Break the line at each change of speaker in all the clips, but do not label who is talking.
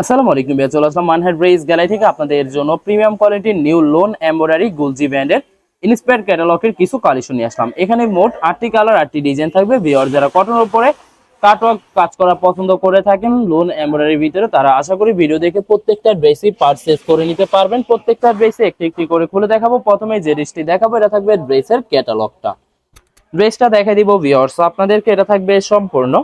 আসসালামু আলাইকুম ভাইয়া, চলে আসলাম মানহাট ড্রেস গ্যালারি থেকে আপনাদের জন্য প্রিমিয়াম কোয়ালিটির নিউ লোন এমব্রয়ডারি গুলজি ব্র্যান্ডের ইন্সপায়ার ক্যাটালগের কিছু কালেকশন নিয়ে আসলাম। এখানে মোট 8টি কালার 8টি ডিজাইন থাকবে। ভিউয়ার যারা কটনের উপরে কাটওয়ার্ক কাজ করা পছন্দ করে থাকেন লোন এমব্রয়ডারির ভিতরে, তারা আশা করি ভিডিও দেখে প্রত্যেকটা ড্রেসই পারচেজ করে নিতে পারবেন। প্রত্যেকটা ড্রেসে একটি একটি করে খুলে দেখাবো। প্রথমে যে ড্রেসটি দেখাবো এটা থাকবে ড্রেসের ক্যাটালগটা। ড্রেসটা দেখাই দিব ভিউয়ার্স আপনাদেরকে। এটা থাকবে সম্পূর্ণ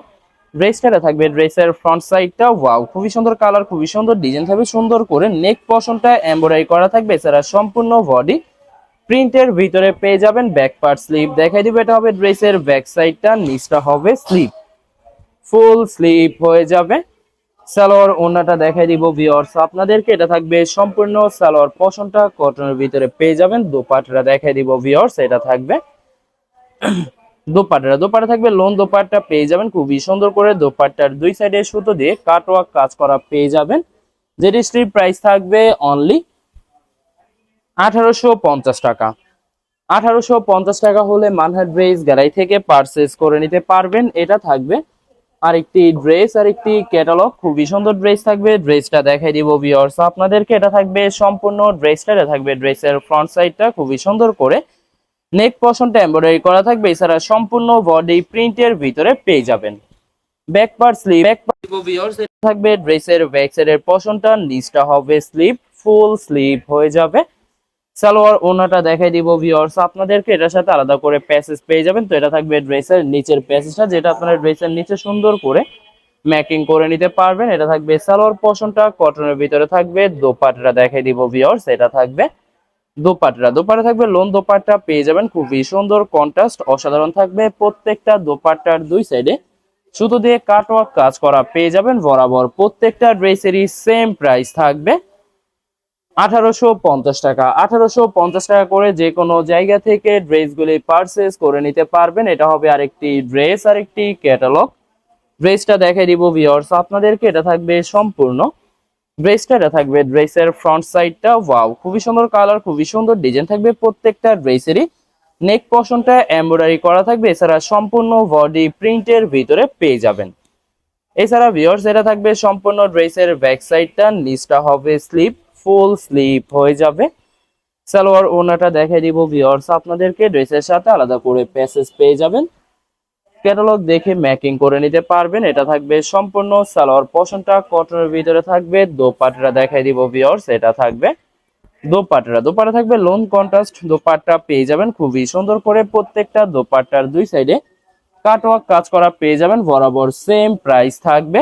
ড্রেসটা থাকবে ড্রেসের ফ্রন্ট সাইডটা ওয়াও, খুবই সুন্দর কালার, খুবই সুন্দর ডিজাইন থাকবে। সুন্দর করে নেক পশনটা এমব্রয়ডারি করা থাকবে। এছাড়া সম্পূর্ণ বডি প্রিন্টের ভিতরে পেয়ে যাবেন। ব্যাক পার্ট স্লিভ দেখাই দিব, এটা হবে ড্রেসের ব্যাক সাইডটা, নিচটা হবে স্লিভ, ফুল স্লিভ হয়ে যাবে। সালোয়ার ওড়নাটা দেখাই দিব ভিউয়ার্স আপনাদেরকে। এটা থাকবে সম্পূর্ণ সালোয়ার পশনটা কটনের ভিতরে পেয়ে যাবেন। দোপাট্টাটা দেখাই দিব ভিউয়ার্স, এটা থাকবে দোপাট্টা থাকবে লোন দোপাট্টা পেয়ে যাবেন খুবই সুন্দর করে। দোপাট্টার দুই সাইডে সুতো দিয়ে কাটওয়ার্ক কাজ করা পেয়ে যাবেন। যেটির প্রাইস থাকবে অনলি 1850 টাকা। 1850 টাকা হলে মানহাট ড্রেস গ্যালারি থেকে পারচেজ করে নিতে পারবেন। এটা থাকবে আরেকটি ড্রেস, আরেকটি ক্যাটালগ, খুবই সুন্দর ড্রেস থাকবে। ড্রেসটা দেখাই দিব ভিউয়ার্স আপনাদেরকে। এটা থাকবে সম্পূর্ণ ড্রেসটা, এটা থাকবে ড্রেসের ফ্রন্ট সাইডটা খুবই সুন্দর করে নেক পশনটা এমব্রয়ডারি করা থাকবে। এছাড়া সম্পূর্ণ বডি প্রিন্টের ভিতরে পেয়ে যাবেন। ব্যাক পার্ট স্লিভ থাকবে ড্রেসের ব্যাক সাইডের পশনটা, নিচটা হবে স্লিভ, ফুল স্লিভ হয়ে যাবে। সালোয়ার ওনাটা দেখাই দিব ভিউয়ার্স আপনাদেরকে। এটার সাথে আলাদা করে প্যাসেজ পেয়ে যাবেন। তো এটা থাকবে ড্রেসের নিচের প্যাসেজটা, যেটা আপনারা ড্রেসের নিচে সুন্দর করে ম্যাকিং করে নিতে পারবেন। এটা থাকবে সালোয়ার পশনটা কটনের ভিতরে থাকবে। দোপাট্টাটা দেখাই দিব ভিউয়ার্স, এটা থাকবে দোপাট্টা থাকবে লোন দোপাট্টা পেয়ে যাবেন খুবই সুন্দর, কন্ট্রাস্ট অসাধারণ থাকবে। প্রত্যেকটা দোপাট্টার দুই সাইডে সুতো দিয়ে কাটওয়ার্ক কাজ করা পেয়ে যাবেন বরাবর। প্রত্যেকটা ড্রেসেরই সেম প্রাইস থাকবে 1850 টাকা। 1850 টাকা করে যে কোনো জায়গা থেকে ড্রেসগুলি পারচেজ করে নিতে পারবেন। এটা হবে আরেকটি ড্রেস, আরেকটি ক্যাটালগ। ড্রেসটা দেখাই দিব ভিউয়ার্স আপনাদেরকে। এটা থাকবে সম্পূর্ণ ড্রেসটা থাকবে ড্রেসের ফ্রন্ট সাইডটা ওয়াও, খুবই সুন্দর কালার, খুবই সুন্দর ডিজাইন থাকবে। প্রত্যেকটা ড্রেসেরই নেক পশনটা এমব্রয়ডারি করা থাকবে। এছাড়া সম্পূর্ণ বডি প্রিন্টের ভিতরে পেয়ে যাবেন। এছাড়া ভিউয়ার্স এটা থাকবে সম্পূর্ণ ড্রেসের ব্যাক সাইডটা, নিচটা হবে স্লিপ, ফুল স্লিপ হয়ে যাবে। সালোয়ার ওনাটা দেখাই দিব ভিউয়ার্স আপনাদেরকে। ড্রেসের সাথে আলাদা করে প্যাসেজ পেয়ে যাবেন। ক্যাটালগ দেখে ম্যাকিং করে নিতে পারবেন। এটা থাকবে সম্পূর্ণ সালোয়ার পশনটা কটনের ভিতরে থাকবে। দোপাট্টা দেখাই দিব ভিউয়ার্স, এটা থাকবে দোপাট্টা থাকবে লোন কন্ট্রাস্ট দোপাট্টা পেয়ে যাবেন খুবই সুন্দর করে। প্রত্যেকটা দোপাট্টার দুই সাইডে কাটওয়ার্ক কাজ করা পেয়ে যাবেন বরাবর। সেম প্রাইস থাকবে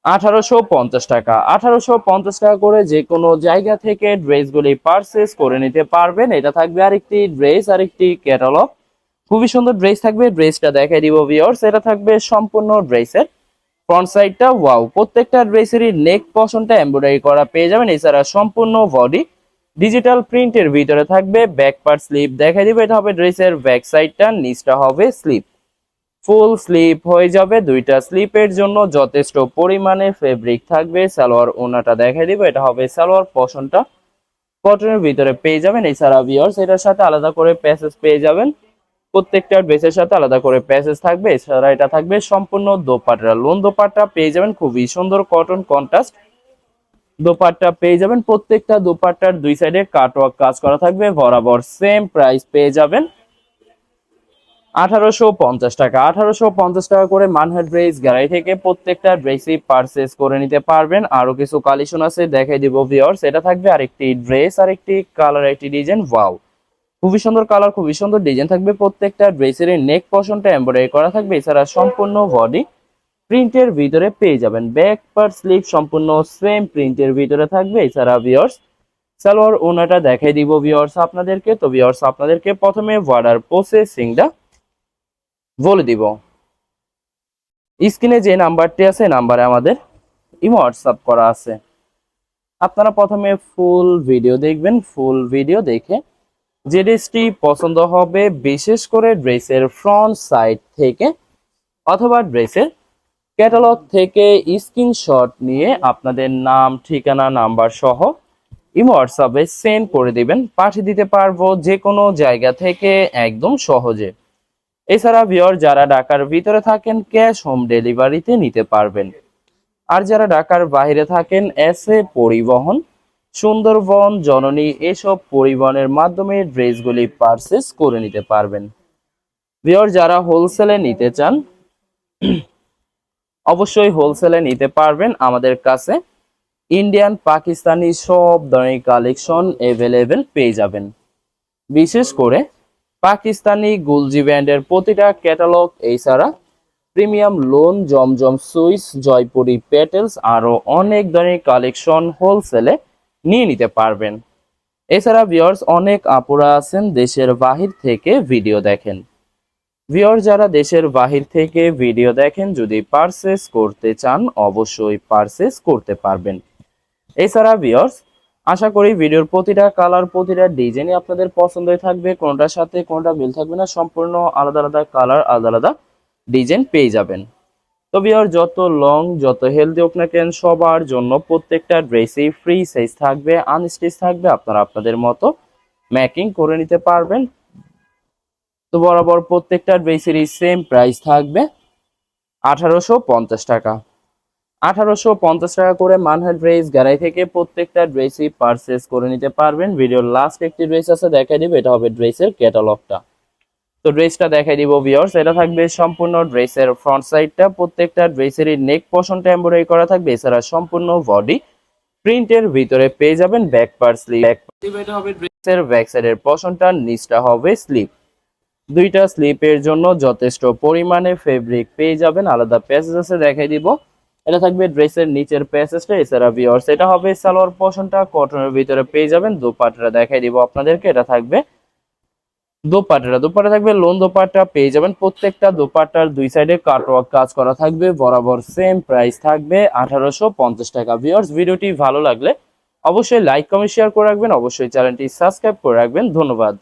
1850 টাকা। 1850 টাকা করে যে কোনো জায়গা থেকে ড্রেসগুলি পারচেজ করে নিতে পারবেন। এটা থাকবে আরেকটি ড্রেস, আরেকটি ক্যাটালগ, খুবই সুন্দর ড্রেস থাকবে। ড্রেসটা দেখাই দিব ভিউয়ার্স, এটা থাকবে সম্পূর্ণ ড্রেসের ফ্রন্ট সাইডটা ওয়াও। প্রত্যেকটা ড্রেসেরই নেক পশনটা এমব্রয়ডারি করা পেয়ে যাবেন। এছাড়া সম্পূর্ণ বডি ডিজিটাল প্রিন্টের ভিতরে থাকবে। ব্যাক পার্ট স্লিভ দেখাই দিব, এটা হবে ড্রেসের ব্যাক সাইডটা, নিচটা হবে স্লিভ, ফুল স্লিভ হয়ে যাবে। দুইটা স্লিপের জন্য যথেষ্ট পরিমাণে ফেব্রিক থাকবে। সালোয়ার ওনাটা দেখাই দিব, এটা হবে সালোয়ার পশনটা কটনের ভিতরে পেয়ে যাবেন। এছাড়া ভিউয়ার্স এটার সাথে আলাদা করে প্যাসেজ পেয়ে যাবেন। প্রত্যেকটা ড্রেসের সাথে আলাদা করে প্যাসেজ থাকবে। এছাড়া এটা থাকবে সম্পূর্ণ দোপাট্টা, লোন দোপাট্টা পেয়ে যাবেন খুবই সুন্দর কটন কন্ট্রাস্ট দোপাট্টা পেয়ে যাবেন। প্রত্যেকটা দোপাট্টার দুই সাইডে কাটওয়ার্ক কাজ করা থাকবে বরাবর। সেম প্রাইস পেয়ে যাবেন 1850 টাকা। 1850 টাকা করে মানহাট ড্রেস গ্যালারি থেকে প্রত্যেকটা ড্রেসই পারচেজ করে নিতে পারবেন। আরো কিছু কালেকশন আছে দেখাই দিব ভিউয়ার্স। এটা থাকবে আরেকটি ড্রেস, আরেকটি কালার, একটি ডিজাইন ওয়াও, খুবই সুন্দর কালার, খুবই সুন্দর ডিজাইন থাকবে। প্রত্যেকটা ড্রেসের নেক পশনটা এমব্রয়ডারি করা থাকবে। এছাড়া সম্পূর্ণ বডি প্রিন্টের ভিতরে পেয়ে যাবেন। ব্যাক পার্ট স্লিভ সম্পূর্ণ সেম প্রিন্টের ভিতরে থাকবে। এছাড়া ভিউয়ার্স সালোয়ার ওনাটা দেখাই দিব ভিউয়ার্স আপনাদেরকে। তো ভিউয়ার্স আপনাদেরকে প্রথমে অর্ডার প্রসেসিংটা বলে দিব। স্ক্রিনে যে নাম্বারটি আছে নাম্বারে আমাদের ইমো হোয়াটসঅ্যাপ করা আছে। আপনারা প্রথমে ফুল ভিডিও দেখবেন। ফুল ভিডিও দেখে যে ড্রেসটি পছন্দ হবে, বিশেষ করে ড্রেসের ফ্রন্ট সাইড থেকে অথবা ড্রেসের ক্যাটালগ থেকে স্ক্রিনশট নিয়ে আপনাদের নাম, ঠিকানা, নাম্বার সহ ইমো হোয়াটসঅ্যাপে সেন্ড করে দিবেন। পাঠিয়ে দিতে পারবো যে কোনো জায়গা থেকে একদম সহজে। এছাড়া ভিউয়ার যারা ঢাকার ভিতরে থাকেন ক্যাশ হোম ডেলিভারিতে নিতে পারবেন। আর যারা ঢাকার বাইরে থাকেন, এসএ পরিবহন, সুন্দরবন, জননী এসব পরিবহনের মাধ্যমে ড্রেসগুলি পারচেস করে নিতে পারবেন। ভিউয়ার যারা হোলসেলে নিতে চান অবশ্যই হোলসেলে নিতে পারবেন আমাদের কাছে। ইন্ডিয়ান পাকিস্তানি সব ধরনের কালেকশন এভেলেবেল পেয়ে যাবেন। বিশেষ করে পাকিস্তানি গুলজি ব্র্যান্ডের প্রতিটা ক্যাটালগ, এছাড়া প্রিমিয়াম লোন, জমজম সুইস, জয়পুরি পেটেলস আরো অনেক ধরনের কালেকশন হোলসেলে নিয়ে নিতে পারবেন। এছাড়া ভিউয়ার্স অনেক আপুরা আছেন দেশের বাহির থেকে ভিডিও দেখেন। ভিউয়ার্স যারা দেশের বাহির থেকে ভিডিও দেখেন, যদি পারচেস করতে চান অবশ্যই পারচেস করতে পারবেন। এছাড়া ভিউয়ার্স আশা করি ভিডিওর প্রতিটা কালার, প্রতিটা ডিজাইনই আপনাদের পছন্দই থাকবে, কোনটার সাথে কোনটা মিল থাকবে না, সম্পূর্ণ আলাদা আলাদা কালার, আলাদা আলাদা ডিজাইন পেয়ে যাবেন। তো ভিউয়ার যত লং যত হেলদি হোক না কেন, সবার জন্য প্রত্যেকটা ড্রেসেই ফ্রি সাইজ থাকবে, আনস্টিচ থাকবে, আপনারা আপনাদের মতো ম্যাকিং করে নিতে পারবেন। তো বরাবর প্রত্যেকটা ড্রেসেরই সেম প্রাইস থাকবে 1850 টাকা। 1850 টাকা করে মানহার ড্রেস গ্যারাই থেকে প্রত্যেকটা ড্রেসই পারচেস করে নিতে পারবেন। ভিডিওর লাস্ট একটি ড্রেস আছে, দেখাই দিব, এটা হবে ড্রেসের ক্যাটালগটা। তো ড্রেসটা দেখাই দিব ভিউয়ার্স, এটা থাকবে সম্পূর্ণ ড্রেসের ফ্রন্ট সাইডটা, প্রত্যেকটা ড্রেসেরই নেক পোর্শনটা এমব্রয়ডারি করা থাকবে, এছাড়া সম্পূর্ণ বডি প্রিন্টের ভিতরে পেয়ে যাবেন ব্যাক পার্ট স্লিভ। এটা হবে ড্রেসের ব্যাক সাইডের পোর্শনটা, নিচটা হবে স্লিভ। দুইটা স্লিপের জন্য যথেষ্ট পরিমাণে ফেব্রিক পেয়ে যাবেন, আলাদা প্যাসেজ আছে দেখাই দিব। এটা থাকবে ড্রেসের নিচের প্যাসেজটা, এছাড়া ভিউয়ার্স এটা হবে সালোয়ার পোর্শনটা, কটনের ভিতরে পেয়ে যাবেন। দোপাট্টাটা দেখাই দিব আপনাদেরকে, এটা থাকবে দোপাট্টা থাকবে লোন দোপাট্টা পেয়ে যাবেন। প্রত্যেকটা দোপাট্টার দুই সাইডে কাটওয়ার্ক কাজ করা থাকবে, বরাবর সেম প্রাইস থাকবে 1850 টাকা। ভিউয়ার্স ভিডিওটি ভালো লাগলে অবশ্যই লাইক কমেন্ট শেয়ার করে রাখবেন, অবশ্যই চ্যানেলটি সাবস্ক্রাইব করে রাখবেন। ধন্যবাদ।